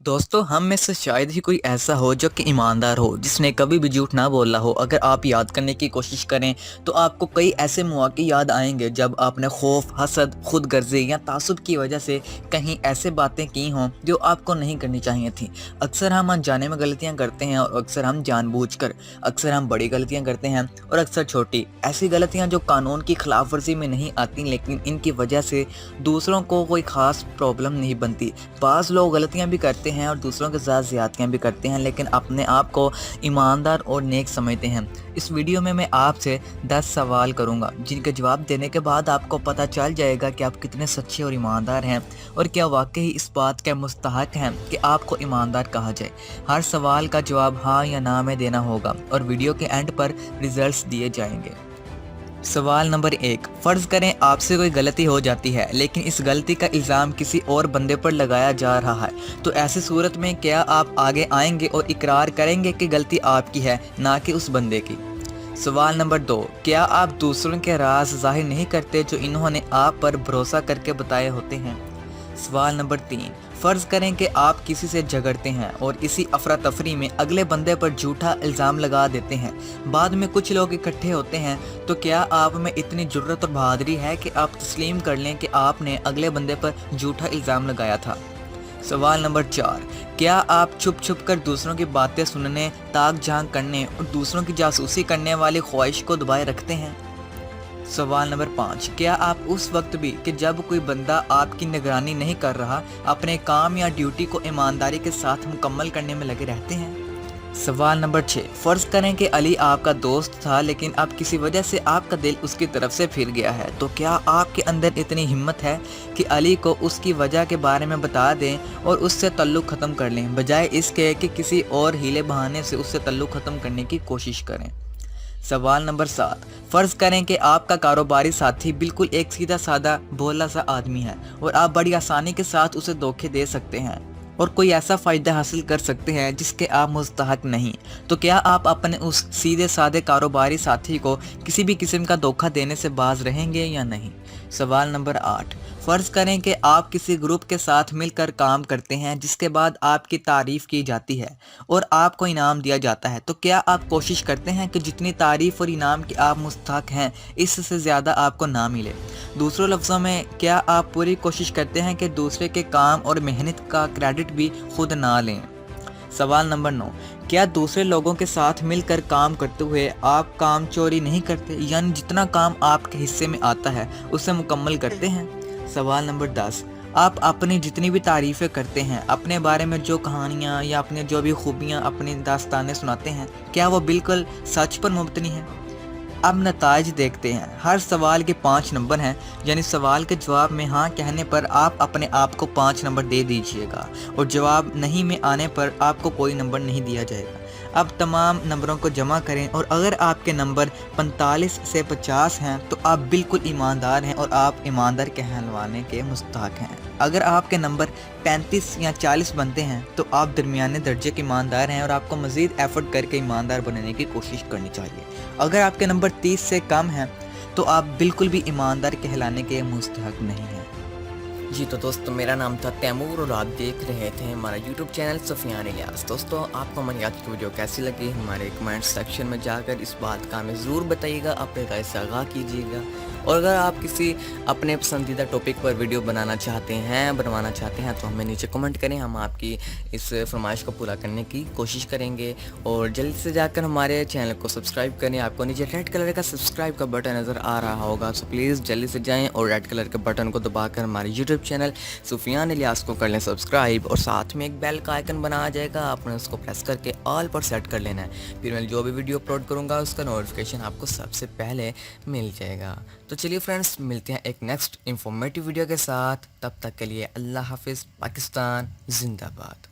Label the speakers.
Speaker 1: दोस्तों, हम में से शायद ही कोई ऐसा हो जो कि ईमानदार हो, जिसने कभी भी झूठ ना बोला हो। अगर आप याद करने की कोशिश करें तो आपको कई ऐसे मौके याद आएंगे जब आपने खौफ, हसद, खुद गर्जी या तासुब की वजह से कहीं ऐसे बातें की हों जो आपको नहीं करनी चाहिए थी। अक्सर हम अनजाने में गलतियां करते हैं और अक्सर हम जानबूझकर, अक्सर हम बड़ी गलतियां करते हैं और अक्सर छोटी। ऐसी गलतियां जो कानून की खिलाफ वर्जी में नहीं आती, लेकिन इनकी वजह से दूसरों को कोई ख़ास प्रॉब्लम नहीं बनती। बाज़ लोग गलतियां भी करते हैं और दूसरों के साथ ज़्यादतियां भी करते हैं, लेकिन अपने आप को ईमानदार और नेक समझते हैं। इस वीडियो में मैं आपसे 10 सवाल करूंगा, जिनके जवाब देने के बाद आपको पता चल जाएगा कि आप कितने सच्चे और ईमानदार हैं और क्या वाकई इस बात के मुस्तहक हैं कि आपको ईमानदार कहा जाए। हर सवाल का जवाब हाँ या ना में देना होगा और वीडियो के एंड पर रिजल्ट्स दिए जाएंगे। सवाल नंबर 1, फ़र्ज़ करें आपसे कोई गलती हो जाती है, लेकिन इस गलती का इल्ज़ाम किसी और बंदे पर लगाया जा रहा है, तो ऐसी सूरत में क्या आप आगे आएंगे और इकरार करेंगे कि गलती आपकी है, ना कि उस बंदे की? सवाल नंबर 2, क्या आप दूसरों के राज ज़ाहिर नहीं करते जो इन्होंने आप पर भरोसा करके बताए होते हैं? सवाल नंबर 3, फ़र्ज़ करें कि आप किसी से झगड़ते हैं और इसी अफरा तफरी में अगले बंदे पर झूठा इल्ज़ाम लगा देते हैं। बाद में कुछ लोग इकट्ठे होते हैं, तो क्या आप में इतनी जुर्रत और बहादुरी है कि आप तस्लीम कर लें कि आपने अगले बंदे पर झूठा इल्ज़ाम लगाया था? सवाल नंबर 4, क्या आप छुप छुप कर दूसरों की बातें सुनने, ताक झांक करने और दूसरों की जासूसी करने वाली ख्वाहिश को दबाए रखते हैं? सवाल नंबर 5, क्या आप उस वक्त भी कि जब कोई बंदा आपकी निगरानी नहीं कर रहा, अपने काम या ड्यूटी को ईमानदारी के साथ मुकम्मल करने में लगे रहते हैं? सवाल नंबर 6, फ़र्ज़ करें कि अली आपका दोस्त था, लेकिन अब किसी वजह से आपका दिल उसकी तरफ से फिर गया है, तो क्या आपके अंदर इतनी हिम्मत है कि अली को उसकी वजह के बारे में बता दें और उससे तल्लुक़ ख़त्म कर लें, बजाय इसके कि किसी और हीले बहाने से उससे तल्लुक़ ख़त्म करने की कोशिश करें? सवाल नंबर 7, फ़र्ज़ करें कि आपका कारोबारी साथी बिल्कुल एक सीधा साधा भोला सा आदमी है और आप बड़ी आसानी के साथ उसे धोखे दे सकते हैं और कोई ऐसा फ़ायदा हासिल कर सकते हैं जिसके आप मुस्तहक नहीं, तो क्या आप अपने उस सीधे साधे कारोबारी साथी को किसी भी किस्म का धोखा देने से बाज रहेंगे या नहीं? सवाल नंबर 8, फ़र्ज़ करें कि आप किसी ग्रुप के साथ मिलकर काम करते हैं, जिसके बाद आपकी तारीफ़ की जाती है और आपको इनाम दिया जाता है, तो क्या आप कोशिश करते हैं कि जितनी तारीफ़ और इनाम की आप मुस्तहक हैं, इससे ज़्यादा आपको ना मिले? दूसरों लफ्ज़ों में, क्या आप पूरी कोशिश करते हैं कि दूसरे के काम और मेहनत का क्रेडिट भी खुद ना लें? सवाल नंबर 9, क्या दूसरे लोगों के साथ मिलकर काम करते हुए आप काम चोरी नहीं करते, यानी जितना काम आपके हिस्से में आता है उसे मुकम्मल करते हैं? सवाल नंबर 10, आप अपनी जितनी भी तारीफ़ें करते हैं, अपने बारे में जो कहानियाँ या अपने जो भी खूबियाँ अपनी दास्तानें सुनाते हैं, क्या वो बिल्कुल सच पर मुबतनी है? अब नताइज देखते हैं। हर सवाल के 5 नंबर हैं, यानी सवाल के जवाब में हाँ कहने पर आप अपने आप को 5 नंबर दे दीजिएगा और जवाब नहीं में आने पर आपको कोई नंबर नहीं दिया जाएगा। अब तमाम नंबरों को जमा करें और अगर आपके नंबर 45 से 50 हैं तो आप बिल्कुल ईमानदार हैं और आप ईमानदार कहलवाने के मुस्तहक हैं। अगर आपके नंबर 35 या 40 बनते हैं तो आप दरमियाने दर्जे के ईमानदार हैं और आपको मज़ीद एफर्ट करके ईमानदार बनने की कोशिश करनी चाहिए। अगर आपके नंबर 30 से कम हैं तो आप बिल्कुल भी ईमानदार कहलाने के मुस्तहक नहीं हैं।
Speaker 2: जी तो दोस्तों, मेरा नाम था तैमूर और आप देख रहे थे हमारा यूट्यूब चैनल सुफियान इलियास। दोस्तों, आपको हमारी आज की वीडियो कैसी लगी हमारे कमेंट सेक्शन में जाकर इस बात का हमें ज़रूर बताइएगा, अपने राय से आगाह कीजिएगा। और अगर आप किसी अपने पसंदीदा टॉपिक पर वीडियो बनवाना चाहते हैं तो हमें नीचे कमेंट करें, हम आपकी इस फरमाइश को पूरा करने की कोशिश करेंगे। और जल्दी से जाकर हमारे चैनल को सब्सक्राइब करें। आपको नीचे रेड कलर का सब्सक्राइब का बटन नज़र आ रहा होगा, सो प्लीज़ जल्दी से जाएँ और रेड कलर के बटन को दबाकर हमारे यूट्यूब चैनल सुफियान इलियास को कर लें सब्सक्राइब और साथ में एक बेल का आइकन बना आ जाएगा, आपने उसको प्रेस करके ऑल पर सेट कर लेना है। फिर मैं जो भी वीडियो अपलोड करूँगा उसका नोटिफिकेशन आपको सबसे पहले मिल जाएगा। तो चलिए फ्रेंड्स, मिलते हैं एक नेक्स्ट इंफॉर्मेटिव वीडियो के साथ। तब तक के लिए अल्लाह हाफिज़। पाकिस्तान जिंदाबाद।